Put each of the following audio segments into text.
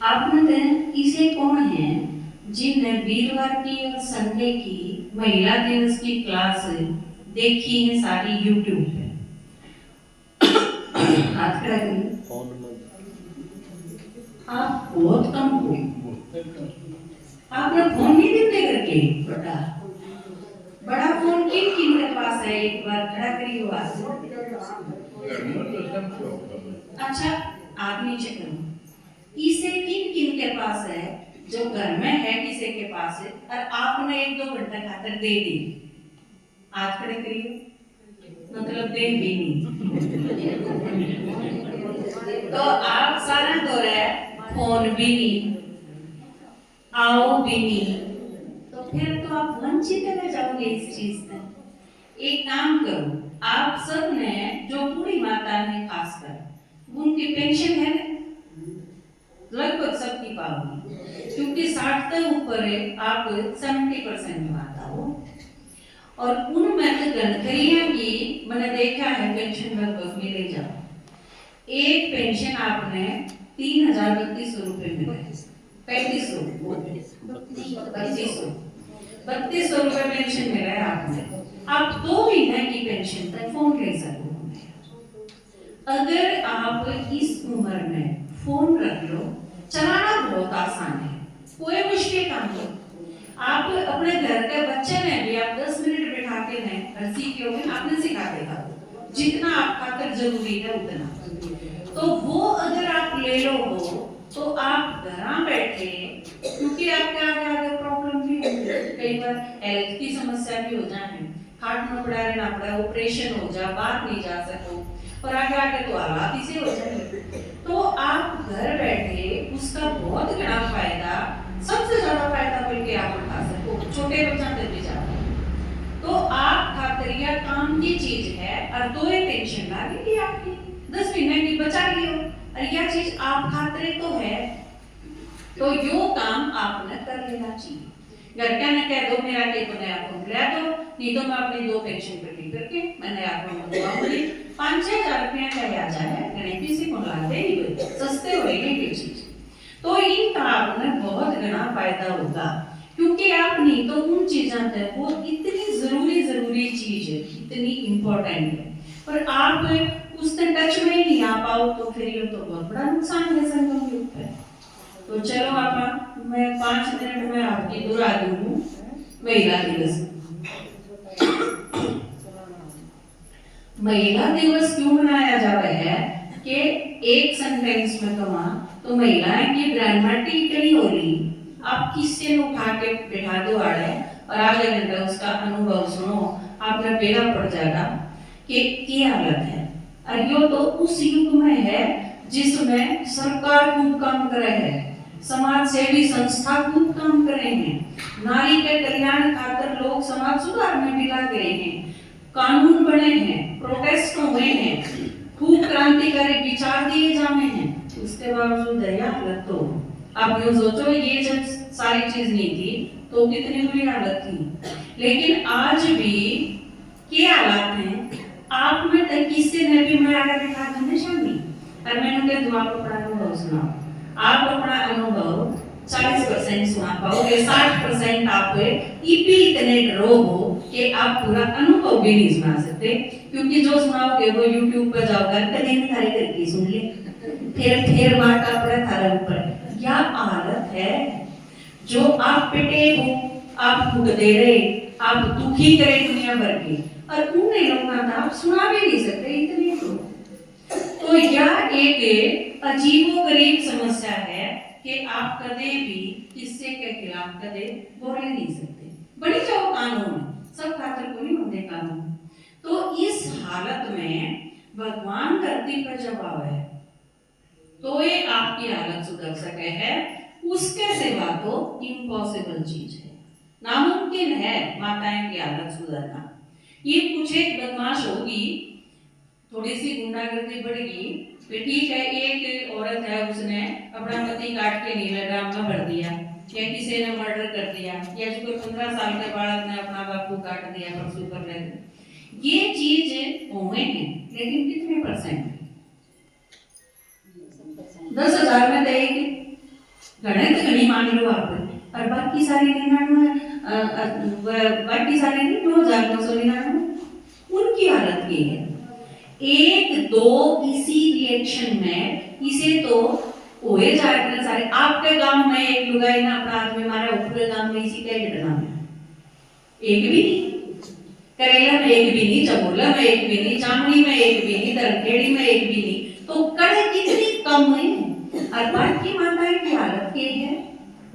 आपने इसे कौन है जिनने वीरवार की और संडे की महिला दिवस की क्लास देखी है सारी यूट्यूब पे? हाथ खड़ा करिए। आप बहुत कम हो। आपने फोन नहीं देते करके बड़ा बड़ा फोन किन किन के पास है? एक बार खड़ा करिए आवाज। अच्छा, आप नीचे करो। इसे किन किन के पास है जो घर में है किसी के पास है और आपने 1-2 घंटा खातर दे दी? हाथ खड़े करिए। मतलब दे भी नहीं। तो आप सारा दो रहे, फोन भी नहीं, आओ भी नहीं, तो फिर तो आप वंचित रह जाओगे इस चीज से। एक काम करो, आप सब ने जो बूढ़ी माता है खासकर उनकी पेंशन है लगभग सबकी पाओगी, क्योंकि 60 के ऊपर आप 70% माता हो और उनमें तो गणतरियां की मैंने देखा है पेंशन लगभग मिले जाओ। एक पेंशन आपने 3,3200 रुपए मिले, 3200 रुपए पेंशन मिला है आपने। आप 2 महीने की पेंशन तक फोन ले सको। अगर आप इस उम्र में फोन रख लो, चलाना बहुत आसान है, कोई मुश्किल काम नहीं। आप अपने घर के बच्चे ने भी आप 10 मिनट बिठा के नहीं सीखोगे, आपने सिखा देगा जितना आप खातर जरूरी है उतना। तो वो अगर आप ले लो तो आप घर बैठे, क्योंकि आपके आगे प्रॉब्लम भी है, कई बार हेल्थ की समस्या भी हो जाए, हार्ट में पड़ा रहना पड़ा, ऑपरेशन हो जा, बाहर नहीं जा सको और आगे आगे तो हालात इसे हो जाए, तो आप घर बैठे उसका बहुत बड़ा फायदा, सबसे ज्यादा फायदा बल्कि आप उठा सको, छोटे बच्चा तक भी जाता। तो आप खातरिया काम की चीज है और 2 पेंशन लागेगी आपकी 10 महीने की बचा लियो और यह चीज आप खातरे तो है, तो यो काम आपने कर लेना चाहिए। घर क्या ने कह दो मेरा के तो नया फोन ले दो, नहीं तो मैं अपनी 2 पेंशन इकट्ठी करके मैं नया फोन मंगवाऊंगी। 5-6 हजार रुपया का आ जाए, गणेश से फोन लाते ही सस्ते होएंगे ये चीज। तो इनका आपने बहुत घना फायदा होगा, क्योंकि आप नहीं तो उन चीजों तक वो इतनी जरूरी चीज है, इतनी इंपॉर्टेंट है, पर आप उस टच में नहीं आ पाओ तो फिर ये तो बहुत बड़ा नुकसान है संगम के ऊपर। तो चलो आप मैं 5 मिनट में आपकी दुरा दूं महिला दिवस। महिला दिवस क्यों मनाया जाता है कि एक सेंटेंस में कमा तो महिलाएं की ड्रामेटिकली हो रही, आप किससे उठा के बिठा दो आड़े और आधे घंटे उसका अनुभव सुनो, आपने बेड़ा पड़ जाएगा कि क्या हालत है। और यो तो उस युग में है जिसमें सरकार खूब काम करे है, समाज सेवी संस्था खूब काम करे हैं, नारी के कल्याण खातिर लोग समाज सुधार में भी लग रहे हैं, कानून बने हैं, प्रोटेस्ट हुए हैं, खूब क्रांतिकारी विचार दिए जाने हैं, उसके बावजूद दया हालत। तो आप यूं सोचो ये जब सारी चीज नहीं थी तो कितनी बुरी हालत थी, लेकिन आज भी क्या हालात हैं। आप में तक किससे ने भी मैं आगे दिखा दूंगी शामी और मैंने उनके दुआ को अपना अनुभव सुनाओ, आप अपना अनुभव 40% सुना पाओगे, 60% आप इतने डरो हो कि आप पूरा अनुभव भी नहीं सुना सकते, क्योंकि जो सुनाओगे वो YouTube पर जाकर कहीं थारे करके सुन ले, फिर मारता पड़ा थारे ऊपर। क्या हालत है जो आप पिटे हो, आप भूख दे रहे, आप दुखी करे दुनिया भर की, और उन्हें लोगों का आप सुना भी नहीं सकते इतने तो यह एक अजीबोगरीब समस्या है कि आप कदे भी किससे के खिलाफ कदे बोल नहीं सकते। बड़ी जाओ कानून सब खातर को नहीं होते कानून। तो इस हालत में भगवान धरती पर जब आवे तो ये आपकी हालत सुधर सके है, उसके सिवा तो इम्पॉसिबल चीज है, नामुमकिन है माताएं की हालत सुधरना। ये कुछ एक बदमाश होगी, थोड़ी सी गुंडागर्दी बढ़ेगी, ठीक है एक औरत है उसने अपना पति काट के नीले ड्राम में भर दिया, या किसी ने मर्डर कर दिया, या जो कोई 15 साल के बालक ने अपना बापू काट दिया परसों कर ले, ये चीज हुए हैं, लेकिन कितने %? 10,000 में गणित गणी मान लो आप, और बाकी सारे 2,999 उनकी हालत ये है। एक दो इसी रिएक्शन में इसे तो होए जाए सारे। आपके गांव में एक लुगाई ना अपराध में मारा, ऊपरे गांव में इसी क्या घटना में एक भी नहीं, करेला में एक भी नहीं, चमोला में एक भी नहीं, चामड़ी में एक भी नहीं, धरखेड़ी में एक भी नहीं, तो कड़े कितनी कम है। और बाकी माताएं की हालत ये है,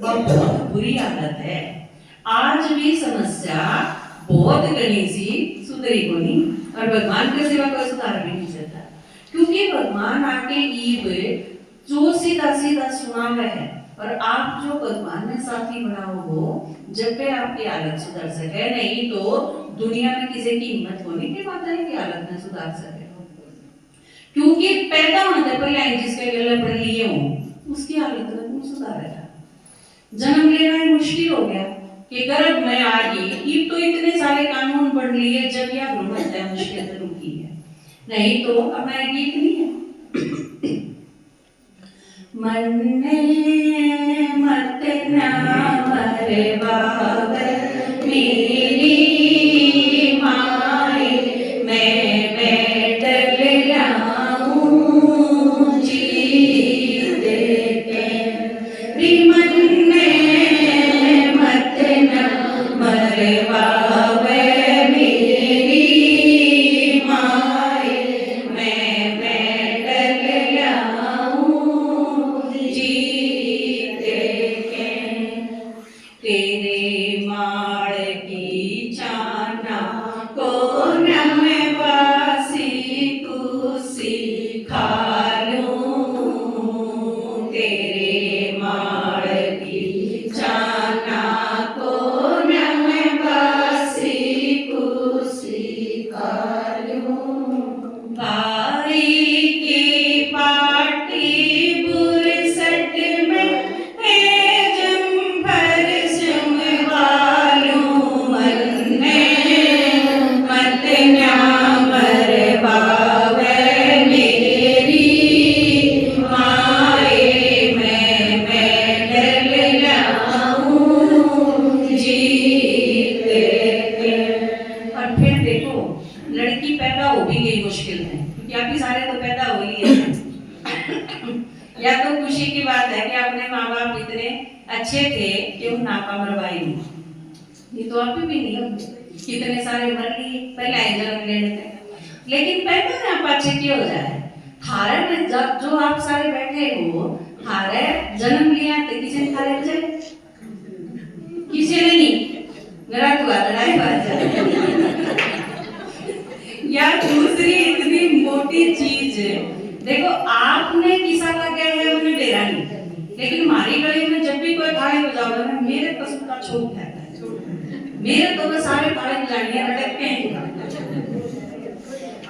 बहुत बुरी हालत है। आज भी समस्या बहुत गणी सी सुधरी को नहीं, और भगवान के सिवा कोई सुधार भी नहीं सकता, क्योंकि भगवान आके ईब जो सीधा सीधा सुना है, और आप जो भगवान ने साथी बनाओ हो, जब पे आपकी हालत सुधर सके, नहीं तो दुनिया में किसी की हिम्मत होने के बाद की हालत में सुधार सके। क्योंकि पैदा होने से पहले जिसके गले पड़ लिए हो उसकी हालत में नहीं सुधारेगा। जन्म लेना मुश्किल हो गया कि गर्भ में आ गई, तो इतने सारे कानून पढ़ लिए, जब यह भ्रूण हत्या मुश्किल तो रुकी है, नहीं तो हमारे गीत नहीं है। मन मत ना मरे बाबे मेरी माई, मैं डर लाऊं जीत के, मन मत ना मरे बाबे मेरी माई, मैं डर लाऊं जीत के, तेरे माड़ की चाना कोन में बासी कुसी खा लूं, तेरे माड़ की चाना कोन में बासी कुसी खा लूं, भाई की पार्टी बुरसट में लड़की पैदा हो भी गई मुश्किल है, क्योंकि अभी सारे तो पैदा हो ही है। या तो खुशी की बात है कि अपने माँ बाप इतने अच्छे थे कि उन नापा मरवाई नहीं, ये तो अभी भी नहीं, कितने सारे मर लिए पहले आए जन्म लेने थे, लेकिन पैदा ना आप अच्छे क्यों हो जाए। हारे में जब जो आप सारे बैठे हो, हारे जन्म लिया तो किसी ने खाले जाए, किसी ने नहीं, मेरा तो लड़ाई बात या दूसरी इतनी मोटी चीज, देखो आपने किसा का क्या है उन्हें डेरा नहीं, लेकिन हमारी गली में जब भी कोई थाली बजाओ ना, मेरे कसम का छोप है, मेरे तो मैं सारे थाली बजाने लटकते हैं,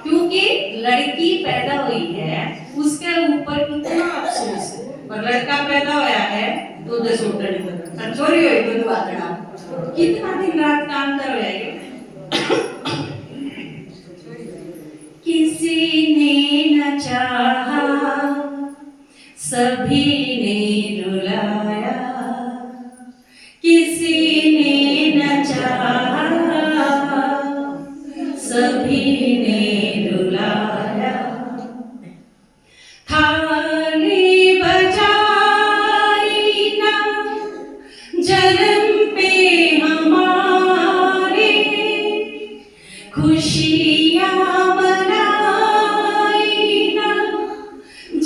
क्योंकि लड़की पैदा हुई है उसके ऊपर कितना अफसोस है, और लड़का पैदा होया है तो दस उठने चोरी हुई तो दुआतना कितना दिन रात काम कर रहे हैं। किसी ने न चाहा सभी ने रुलाया, किसी ने न चाहा सभी ने रुलाया, थाली बजाई ना जन्म पे हमारे, खुशियाँ मनाई ना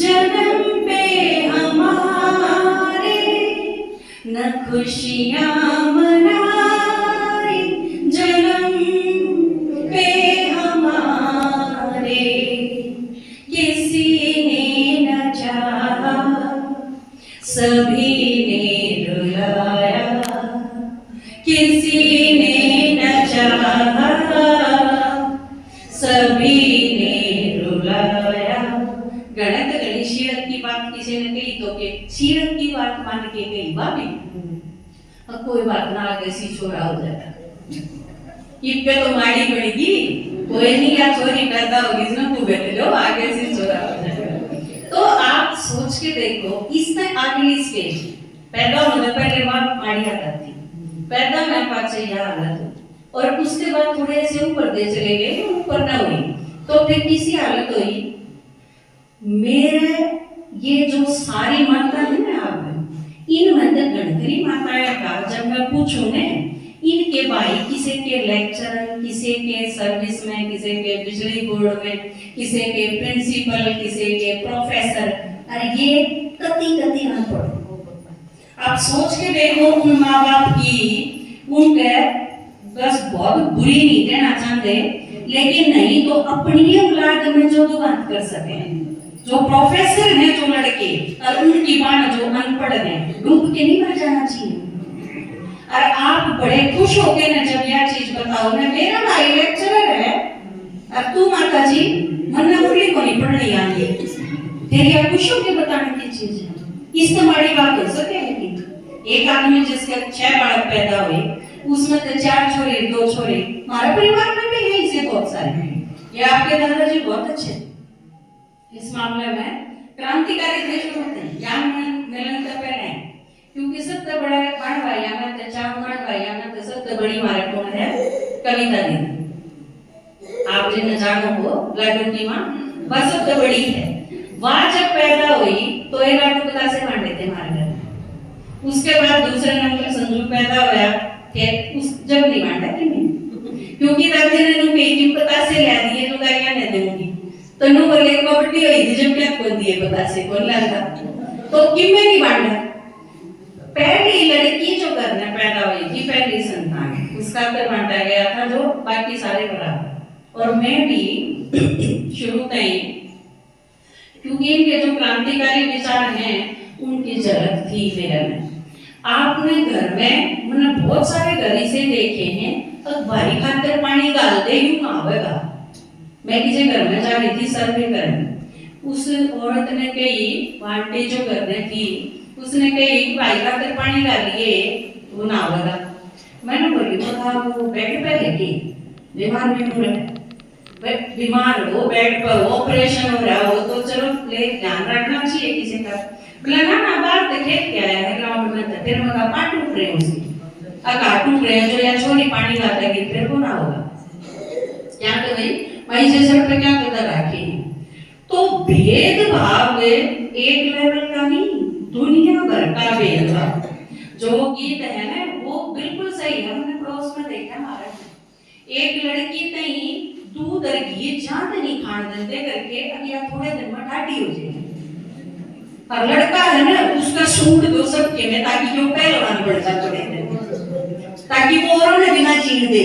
जन्म पे हमारे, न खुशियाँ मनाई जन्म पे हमारे, किसी ने न चाहा सभी ने रुलाया, किसी ने न चाहा सभी ने रुलाया। गणत गणी शीरत की बात किसी ने कही तो के शीरत की बात मान के गई भाभी, कोई बात ना आगे सी छोड़ा हो जाता, इतने तो माड़ी पड़ेगी, कोई नहीं या चोरी करता होगी इसमें खूबे लो आगे से छोड़ा हो जाएगा। तो आप सोच के देखो, इसमें अगली स्टेज, पैदा होने पहले माँ माड़ी हालत थी, पैदा होने बाद से यह हालत हुई, और उसके बाद थोड़े ऐसे ऊपर दे चले गए, ऊपर ना हुई, तो फिर किसी हालत हुई। मेरे ये जो सारी माता है ना, आप इन मंदिर गणतरी माताएं का जब मैं पूछूं ने, इनके भाई किसी के लेक्चरर, किसी के सर्विस में, किसी के बिजली बोर्ड में, किसी के प्रिंसिपल, किसी के प्रोफेसर, अरे ये कति कति अनपढ़। आप सोच के देखो उन माँ बाप की, उनके बस बहुत बुरी नहीं कहना चाहते, लेकिन नहीं तो अपनी औलाद में जो बात कर सके, जो प्रोफेसर हैं जो लड़के और उनकी बात जो अनपढ़ हैं, डूब के नहीं मर जाना चाहिए। और आप बड़े खुश होके ना जब यह चीज बताओ ना, मेरा भाई लेक्चरर है और तू माता जी मन मुरली को नहीं पढ़नी आती, तेरी आप खुश होके बताने की चीज है। इस तुम्हारी बात हो सके, लेकिन एक आदमी जिसके 6 बालक पैदा हुए, उसमें तो 4 छोरे 2 छोरे, हमारे परिवार में भी है इसे बहुत सारे हैं। ये आपके दादाजी बहुत अच्छे इस मामले में क्रांतिकारी थे, शुरू होते हैं या मिलन तक पहले, क्योंकि सबसे बड़ा बड़ भाई में तो 4 बड़ भाई में तो सबसे बड़ी मारे कौन है? कविता दी। आप जिन्हें जानो हो लाडू की माँ, वह सबसे बड़ी है। वह जब पैदा हुई तो एक लाडू पता से मार देते हमारे घर। उसके बाद दूसरे नंबर संजू पैदा हुआ, फिर उस जब नहीं मांडा कि नहीं, क्योंकि दादी ने नु कही पता से ले दिए तो गाया नहीं दूंगी, तो नु बोले कबड्डी हुई थी जब क्या कौन दिए पता से कौन लगा, तो किम में नहीं मांडा। पहली लड़की जो घर में पैदा हुई थी, पहली संतान, उसका कर बांटा गया था जो बाकी सारे बराबर। और मैं भी शुरू कहीं, क्योंकि इनके जो क्रांतिकारी विचार हैं उनकी झलक थी मेरे में। आपने घर में मैंने बहुत सारे घर इसे देखे हैं, अखबारी खातर पानी डाल दे यूं ना होगा। मैं किसी घर में जा रही थी सर्वे करने, उस औरत ने कही, आंटी जो घर में थी उसने कही भाई खातर पानी डालिए वो ना होगा। मैंने बोली वो बेड पे लेके बीमार भी हो रहे, बीमार हो बेड पर ऑपरेशन हो रहा हो तो चलो ले ध्यान रखना चाहिए किसी का। बोला ना बाहर तो खेत क्या है ग्राउंड में, तो फिर मगा पाट टूट रहे उसकी टूट रहे हैं जो या छोटी पानी लाता है फिर वो ना होगा क्या। तो भाई जैसे पे क्या कदर रखे। तो भेदभाव एक लेवल का नहीं, दुनिया भर का भेदभाव। जो गीत है ना वो बिल्कुल सही है, हमने पड़ोस में देखा हमारा, एक लड़की तई दूध और घी चांद नहीं खान देते करके अगला थोड़े दिन में ठाटी हो जाएगी, और लड़का है ना उसका सूट दो सबके में, ताकि जो पहलवान बढ़ जाए ताकि वो औरों ने बिना चीन दे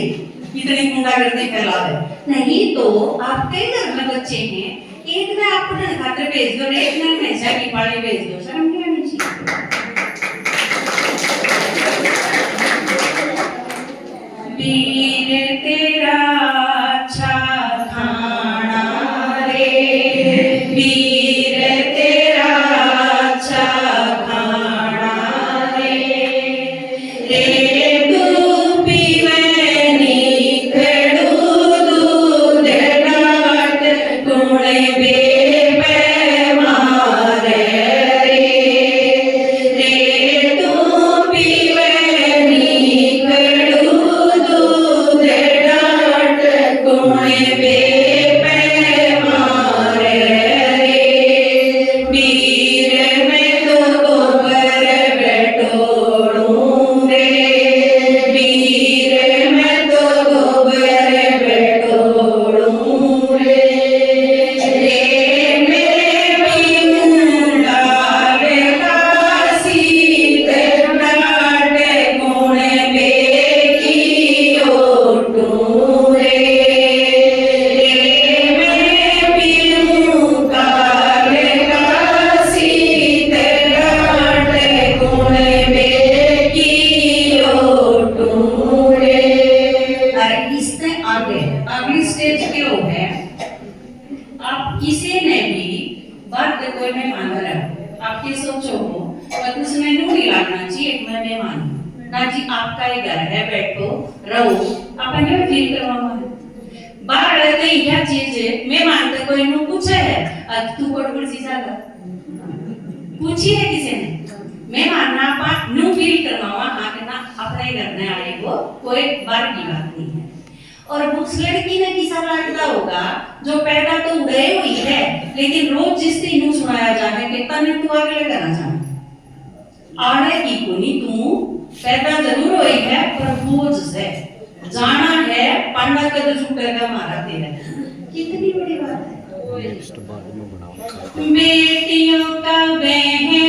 इतनी गुंडागर्दी फैला दे। नहीं तो आपके घर में बच्चे हैं, एक ने अपने खातिर भेज दो, एक ने भैंसा की पाली भेज दो, शर्म नहीं आनी चाहिए। वीर तेरा अच्छा खाना रे, वीर तेरा अच्छा खाना रे, रे तू पीवे नी खड़ू दूध डाट कुणे बेबे मारे रे, रे तू पीवे नी खड़ू दूध डाट कुणे बेबे मारे रे, वीर में तो गोबर बेटोड़ू रे, वीर में तो गोबर बेटोड़ू रे, रे मेरे मुंडा रे कासी डाट कुणे बेकी ओटू रे, रे मेरे मुंडा रे कासी डाट कुणे बेकी ओटू रे। और इससे आगे अगली स्टेज पे हो है, आप किसी ने भी बात कोई मेहमान रहा, आपकी सोचो हो और उसमें नहीं लागना चाहिए एक मैं मेहमान ना जी, आपका ही घर है, बैठो रहो, अपन ने फील करवाना बाहर रहते ही क्या चीज है। मेहमान तो कोई नु पूछे है आज तू कोट कुर्सी जागा पूछी है किसी ने, मेहमान ना भी करवावा हाँ ना अपने करने वाले को कोई बार की बात नहीं है। और उस लड़की ने किसा लगता होगा जो पैदा तो उड़े हुई है, लेकिन रोज जिस दिन सुनाया जाए कि तने तू अगले करना चाहे आड़े की कोनी तू पैदा जरूर हुई है पर बोझ से जाना है पांडा कद छूटेगा मारा तेरा। कितनी बड़ी बात है। बेटियों का बहन